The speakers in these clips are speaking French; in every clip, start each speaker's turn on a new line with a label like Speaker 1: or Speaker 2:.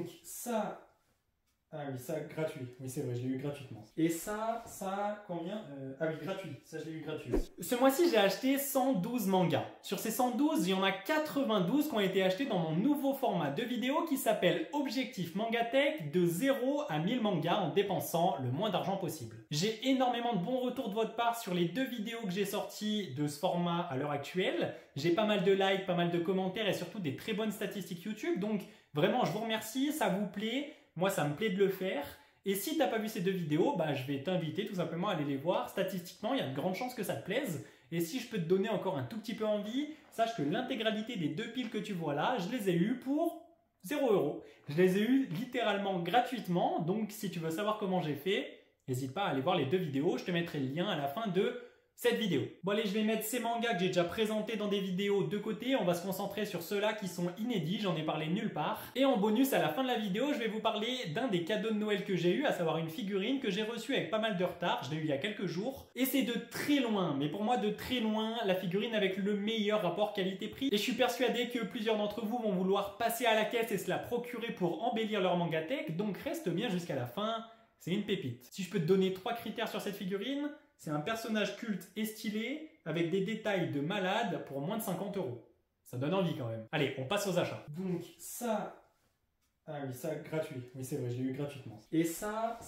Speaker 1: Donc ça... Ah oui, ça, gratuit. Oui, c'est vrai, je l'ai eu gratuitement. Et ça, combien Ah oui, gratuit. Ça, je l'ai eu gratuit. Ce mois-ci, j'ai acheté 112 mangas. Sur ces 112, il y en a 92 qui ont été achetés dans mon nouveau format de vidéo qui s'appelle Objectif Mangatech, de 0 à 1000 mangas en dépensant le moins d'argent possible. J'ai énormément de bons retours de votre part sur les 2 vidéos que j'ai sorties de ce format à l'heure actuelle. J'ai pas mal de likes, pas mal de commentaires et surtout des très bonnes statistiques YouTube. Donc, vraiment, je vous remercie, ça vous plaît. Moi, ça me plaît de le faire. Et si tu n'as pas vu ces 2 vidéos, je vais t'inviter tout simplement à aller les voir. Statistiquement, il y a de grandes chances que ça te plaise. Et si je peux te donner encore un tout petit peu envie, sache que l'intégralité des 2 piles que tu vois là, je les ai eues pour 0 €. Je les ai eues littéralement gratuitement. Donc, si tu veux savoir comment j'ai fait, n'hésite pas à aller voir les 2 vidéos. Je te mettrai le lien à la fin de cette vidéo. Bon allez, je vais mettre ces mangas que j'ai déjà présentés dans des vidéos de côté. On va se concentrer sur ceux-là qui sont inédits, j'en ai parlé nulle part. Et en bonus, à la fin de la vidéo, je vais vous parler d'un des cadeaux de Noël que j'ai eu, à savoir une figurine que j'ai reçue avec pas mal de retard. Je l'ai eu il y a quelques jours. Et c'est de très loin, mais pour moi de très loin, la figurine avec le meilleur rapport qualité-prix. Et je suis persuadé que plusieurs d'entre vous vont vouloir passer à la caisse et se la procurer pour embellir leur mangatech. Donc reste bien jusqu'à la fin, c'est une pépite. Si je peux te donner 3 critères sur cette figurine, c'est un personnage culte et stylé avec des détails de malade pour moins de 50 €. Ça donne envie quand même. Allez, on passe aux achats. Donc ça... Ah oui, ça, gratuit. Oui, c'est vrai, je l'ai eu gratuitement. Et ça,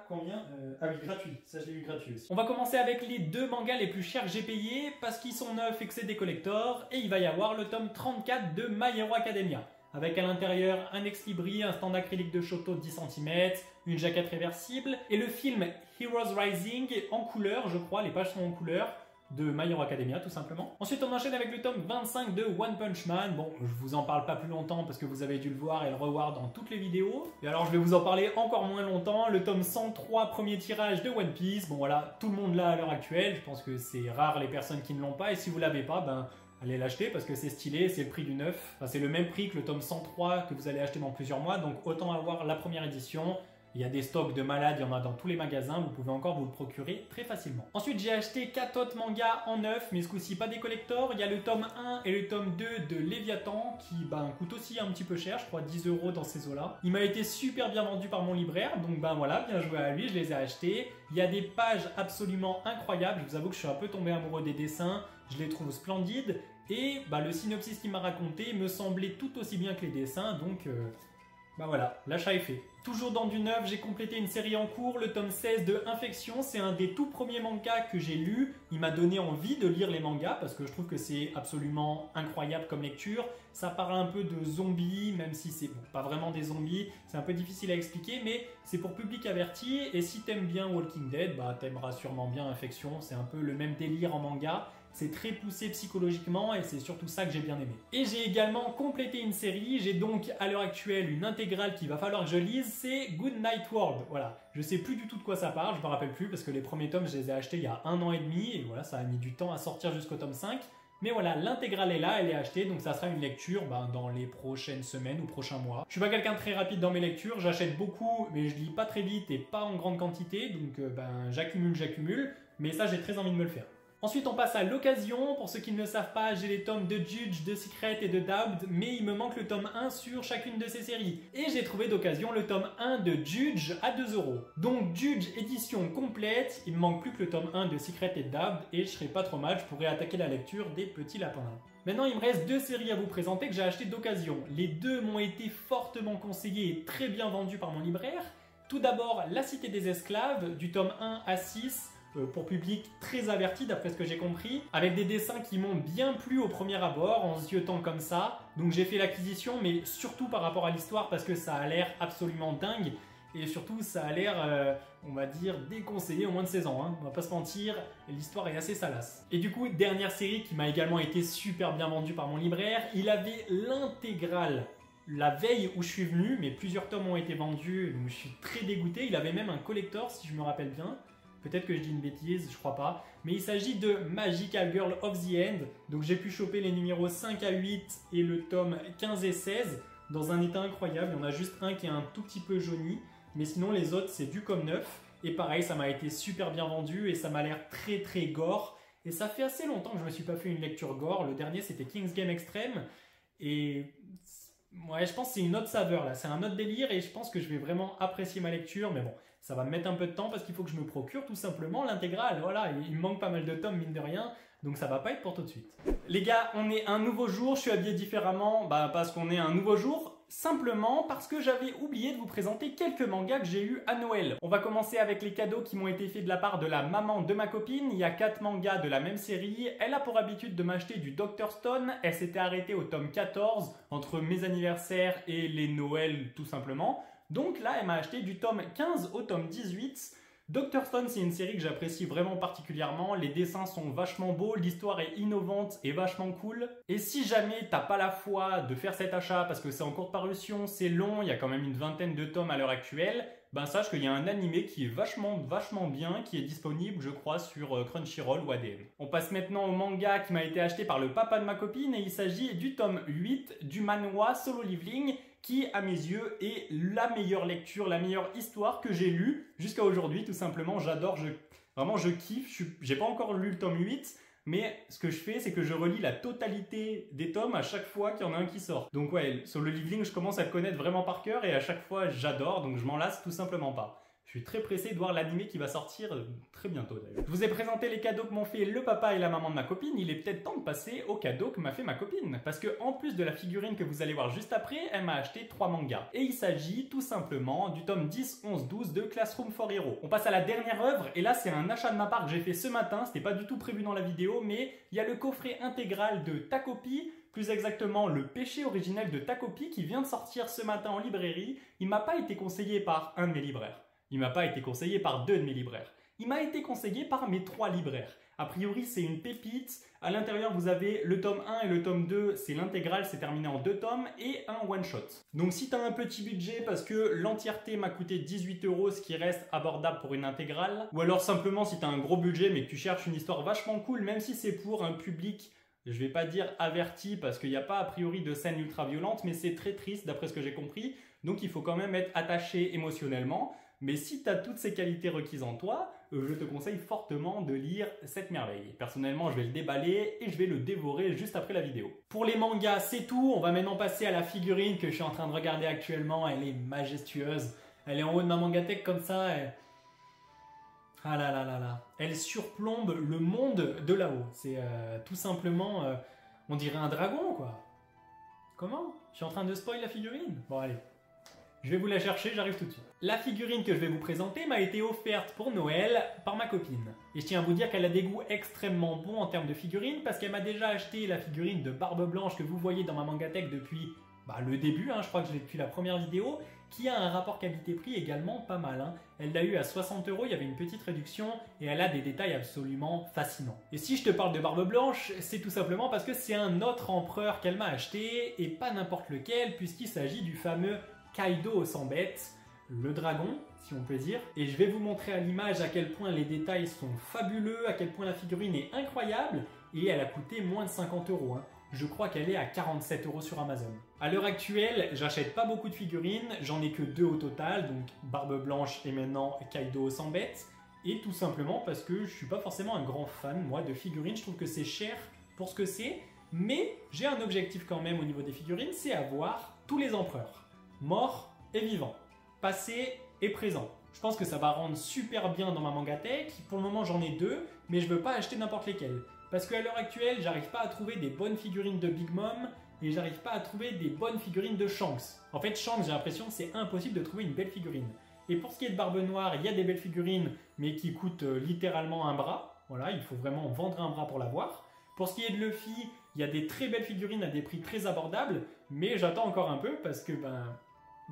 Speaker 1: combien Ah oui, gratuit. Ça, je l'ai eu gratuit aussi. On va commencer avec les 2 mangas les plus chers que j'ai payés parce qu'ils sont neufs et que c'est des collectors. Et il va y avoir le tome 34 de My Hero Academia. Avec à l'intérieur un ex-libris, un stand acrylique de Shoto de 10 cm, une jaquette réversible et le film Heroes Rising en couleur, je crois, les pages sont en couleur, de My Hero Academia tout simplement. Ensuite on enchaîne avec le tome 25 de One Punch Man. Bon, je vous en parle pas plus longtemps parce que vous avez dû le voir et le revoir dans toutes les vidéos. Et alors je vais vous en parler encore moins longtemps. Le tome 103, premier tirage de One Piece. Bon voilà, tout le monde l'a à l'heure actuelle. Je pense que c'est rare les personnes qui ne l'ont pas et si vous l'avez pas, allez l'acheter parce que c'est stylé, c'est le prix du neuf. Enfin, c'est le même prix que le tome 103 que vous allez acheter dans plusieurs mois, donc autant avoir la première édition. Il y a des stocks de malades, il y en a dans tous les magasins, vous pouvez encore vous le procurer très facilement. Ensuite, j'ai acheté 4 autres mangas en neuf, mais ce coup-ci pas des collectors. Il y a le tome 1 et le tome 2 de Léviathan qui coûtent aussi un petit peu cher, je crois 10 € dans ces eaux-là. Il m'a été super bien vendu par mon libraire, donc voilà, bien joué à lui, je les ai achetés. Il y a des pages absolument incroyables, je vous avoue que je suis un peu tombé amoureux des dessins, je les trouve splendides. Et le synopsis qu'il m'a raconté me semblait tout aussi bien que les dessins, donc voilà, l'achat est fait. Toujours dans du neuf, j'ai complété une série en cours, le tome 16 de Infection. C'est un des tout premiers mangas que j'ai lu. Il m'a donné envie de lire les mangas parce que je trouve que c'est absolument incroyable comme lecture. Ça parle un peu de zombies, même si c'est pas vraiment des zombies. C'est un peu difficile à expliquer, mais c'est pour public averti. Et si t'aimes bien Walking Dead, t'aimeras sûrement bien Infection. C'est un peu le même délire en manga. C'est très poussé psychologiquement et c'est surtout ça que j'ai bien aimé. Et j'ai également complété une série. J'ai donc à l'heure actuelle une intégrale qu'il va falloir que je lise. C'est Good Night World. Voilà. Je sais plus du tout de quoi ça parle. Je me rappelle plus parce que les premiers tomes, je les ai achetés il y a 1 an et demi. Et voilà, ça a mis du temps à sortir jusqu'au tome 5. Mais voilà, l'intégrale est là, elle est achetée. Donc ça sera une lecture dans les prochaines semaines ou prochains mois. Je suis pas quelqu'un de très rapide dans mes lectures. J'achète beaucoup, mais je lis pas très vite et pas en grande quantité. Donc j'accumule. Mais ça, j'ai très envie de me le faire. Ensuite, on passe à l'occasion. Pour ceux qui ne le savent pas, j'ai les tomes de Judge, de Secret et de Doubt, mais il me manque le tome 1 sur chacune de ces séries. Et j'ai trouvé d'occasion le tome 1 de Judge à 2 €. Donc Judge édition complète, il me manque plus que le tome 1 de Secret et de Doubt, et je serais pas trop mal, je pourrais attaquer la lecture des petits lapins. Maintenant, il me reste 2 séries à vous présenter que j'ai achetées d'occasion. Les 2 m'ont été fortement conseillées et très bien vendues par mon libraire. Tout d'abord, La Cité des Esclaves, du tome 1 à 6, pour public très averti d'après ce que j'ai compris, avec des dessins qui m'ont bien plu au premier abord en ziotant comme ça. Donc j'ai fait l'acquisition, mais surtout par rapport à l'histoire parce que ça a l'air absolument dingue et surtout ça a l'air, on va dire, déconseillé au moins de 16 ans. Hein. On va pas se mentir, l'histoire est assez salace. Et du coup, dernière série qui m'a également été super bien vendue par mon libraire, il avait l'intégrale la veille où je suis venu, mais plusieurs tomes ont été vendus, donc je suis très dégoûté. Il avait même un collector si je me rappelle bien. Peut-être que je dis une bêtise, je crois pas. Mais il s'agit de Magical Girl of the End. Donc j'ai pu choper les numéros 5 à 8 et le tome 15 et 16 dans un état incroyable. Il y en a juste un qui est un tout petit peu jauni. Mais sinon les autres c'est du comme neuf. Et pareil, ça m'a été super bien vendu et ça m'a l'air très très gore. Et ça fait assez longtemps que je me suis pas fait une lecture gore. Le dernier c'était King's Game Extreme. Et Ouais, je pense que c'est une autre saveur là, c'est un autre délire et je pense que je vais vraiment apprécier ma lecture, mais bon, ça va me mettre un peu de temps parce qu'il faut que je me procure tout simplement l'intégrale, voilà, il me manque pas mal de tomes mine de rien, donc ça va pas être pour tout de suite. Les gars, on est un nouveau jour, je suis habillé différemment, parce qu'on est un nouveau jour, simplement parce que j'avais oublié de vous présenter quelques mangas que j'ai eu à Noël. On va commencer avec les cadeaux qui m'ont été faits de la part de la maman de ma copine. Il y a 4 mangas de la même série. Elle a pour habitude de m'acheter du Dr Stone. Elle s'était arrêtée au tome 14, entre mes anniversaires et les Noëls tout simplement. Donc là, elle m'a acheté du tome 15 au tome 18. Dr Stone, c'est une série que j'apprécie vraiment particulièrement. Les dessins sont vachement beaux, l'histoire est innovante et vachement cool. Et si jamais t'as pas la foi de faire cet achat parce que c'est en cours de parution, c'est long, il y a quand même une vingtaine de tomes à l'heure actuelle, sache qu'il y a un animé qui est vachement bien, qui est disponible, je crois, sur Crunchyroll ou ADM. On passe maintenant au manga qui m'a été acheté par le papa de ma copine et il s'agit du tome 8 du manhwa Solo Leveling, qui, à mes yeux, est la meilleure lecture, la meilleure histoire que j'ai lue jusqu'à aujourd'hui, tout simplement. J'adore, vraiment je kiffe. J'ai pas encore lu le tome 8, mais ce que je fais, c'est que je relis la totalité des tomes à chaque fois qu'il y en a un qui sort. Donc ouais, Solo Leveling, je commence à le connaître vraiment par cœur et à chaque fois, j'adore, donc je m'en lasse tout simplement pas. Je suis très pressé de voir l'animé qui va sortir très bientôt d'ailleurs. Je vous ai présenté les cadeaux que m'ont fait le papa et la maman de ma copine. Il est peut-être temps de passer aux cadeaux que m'a fait ma copine. Parce que en plus de la figurine que vous allez voir juste après, elle m'a acheté 3 mangas. Et il s'agit tout simplement du tome 10, 11, 12 de Classroom for Hero. On passe à la dernière œuvre et là c'est un achat de ma part que j'ai fait ce matin. C'était pas du tout prévu dans la vidéo, mais il y a le coffret intégral de Takopi. Plus exactement, le péché originel de Takopi qui vient de sortir ce matin en librairie. Il m'a pas été conseillé par un de mes libraires. Il m'a pas été conseillé par 2 de mes libraires. Il m'a été conseillé par mes 3 libraires. A priori, c'est une pépite. À l'intérieur, vous avez le tome 1 et le tome 2, c'est l'intégrale, c'est terminé en 2 tomes et un one-shot. Donc si tu as un petit budget parce que l'entièreté m'a coûté 18 €, ce qui reste abordable pour une intégrale, ou alors simplement si tu as un gros budget mais que tu cherches une histoire vachement cool, même si c'est pour un public, je vais pas dire averti parce qu'il n'y a pas a priori de scène ultra violente, mais c'est très triste d'après ce que j'ai compris, donc il faut quand même être attaché émotionnellement. Mais si tu as toutes ces qualités requises en toi, je te conseille fortement de lire cette merveille. Personnellement, je vais le déballer et je vais le dévorer juste après la vidéo. Pour les mangas, c'est tout. On va maintenant passer à la figurine que je suis en train de regarder actuellement. Elle est majestueuse. Elle est en haut de ma mangatech comme ça. Ah là là là là. Elle surplombe le monde de là-haut. C'est tout simplement, on dirait un dragon quoi. Comment? Je suis en train de spoil la figurine? Bon allez. Je vais vous la chercher, j'arrive tout de suite. La figurine que je vais vous présenter m'a été offerte pour Noël par ma copine. Et je tiens à vous dire qu'elle a des goûts extrêmement bons en termes de figurines parce qu'elle m'a déjà acheté la figurine de Barbe Blanche que vous voyez dans ma mangatech depuis le début, je crois que je l'ai depuis la première vidéo, qui a un rapport qualité-prix également pas mal. Elle l'a eu à 60 €, il y avait une petite réduction et elle a des détails absolument fascinants. Et si je te parle de Barbe Blanche, c'est tout simplement parce que c'est un autre empereur qu'elle m'a acheté et pas n'importe lequel puisqu'il s'agit du fameux Kaido au 100 bêtes, le dragon, si on peut dire. Et je vais vous montrer à l'image à quel point les détails sont fabuleux, à quel point la figurine est incroyable, et elle a coûté moins de 50 €. Je crois qu'elle est à 47 € sur Amazon. À l'heure actuelle, j'achète pas beaucoup de figurines, j'en ai que 2 au total, donc Barbe Blanche et maintenant Kaido au 100 bêtes, et tout simplement parce que je suis pas forcément un grand fan, moi, de figurines. Je trouve que c'est cher pour ce que c'est, mais j'ai un objectif quand même au niveau des figurines, c'est avoir tous les empereurs. Mort et vivant, passé et présent. Je pense que ça va rendre super bien dans ma mangatech. Pour le moment, j'en ai 2, mais je veux pas acheter n'importe lesquels. Parce qu'à l'heure actuelle, j'arrive pas à trouver des bonnes figurines de Big Mom et j'arrive pas à trouver des bonnes figurines de Shanks. En fait, Shanks, j'ai l'impression que c'est impossible de trouver une belle figurine. Et pour ce qui est de Barbe Noire, il y a des belles figurines, mais qui coûtent littéralement un bras. Voilà, il faut vraiment vendre un bras pour l'avoir. Pour ce qui est de Luffy, il y a des très belles figurines à des prix très abordables, mais j'attends encore un peu parce que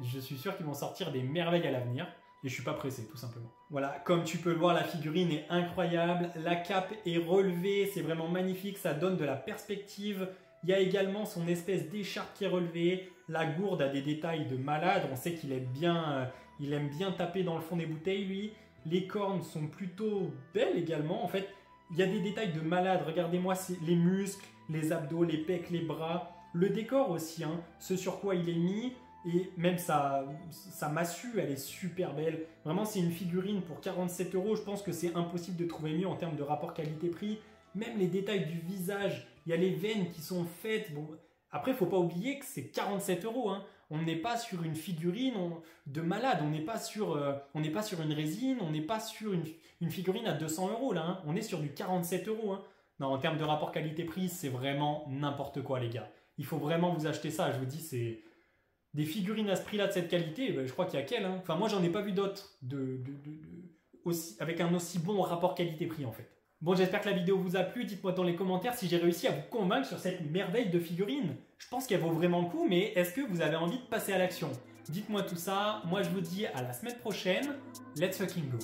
Speaker 1: je suis sûr qu'ils vont sortir des merveilles à l'avenir et je suis pas pressé tout simplement. Voilà, comme tu peux le voir, la figurine est incroyable, la cape est relevée, c'est vraiment magnifique, ça donne de la perspective. Il y a également son espèce d'écharpe qui est relevée, la gourde a des détails de malade, on sait qu'il aime bien taper dans le fond des bouteilles lui. Les cornes sont plutôt belles également, en fait il y a des détails de malade, regardez-moi les muscles, les abdos, les pecs, les bras, le décor aussi, ce sur quoi il est mis. Et même sa massue, elle est super belle. Vraiment, c'est une figurine pour 47 €. Je pense que c'est impossible de trouver mieux en termes de rapport qualité-prix. Même les détails du visage, il y a les veines qui sont faites. Bon, Après, il ne faut pas oublier que c'est 47 €. Hein. On n'est pas sur une figurine de malade, on n'est pas sur une résine, on n'est pas sur une figurine à 200 € là. Hein. On est sur du 47 €. Hein. Non, en termes de rapport qualité-prix, c'est vraiment n'importe quoi, les gars. Il faut vraiment vous acheter ça. Je vous dis, c'est des figurines à ce prix-là de cette qualité. Ben, je crois qu'il y a qu'elle. Hein. Enfin, moi, j'en ai pas vu d'autres avec un aussi bon rapport qualité-prix en fait. Bon, j'espère que la vidéo vous a plu. Dites-moi dans les commentaires si j'ai réussi à vous convaincre sur cette merveille de figurine. Je pense qu'elle vaut vraiment le coup, mais est-ce que vous avez envie de passer à l'action? Dites-moi tout ça. Moi, je vous dis à la semaine prochaine. Let's fucking go!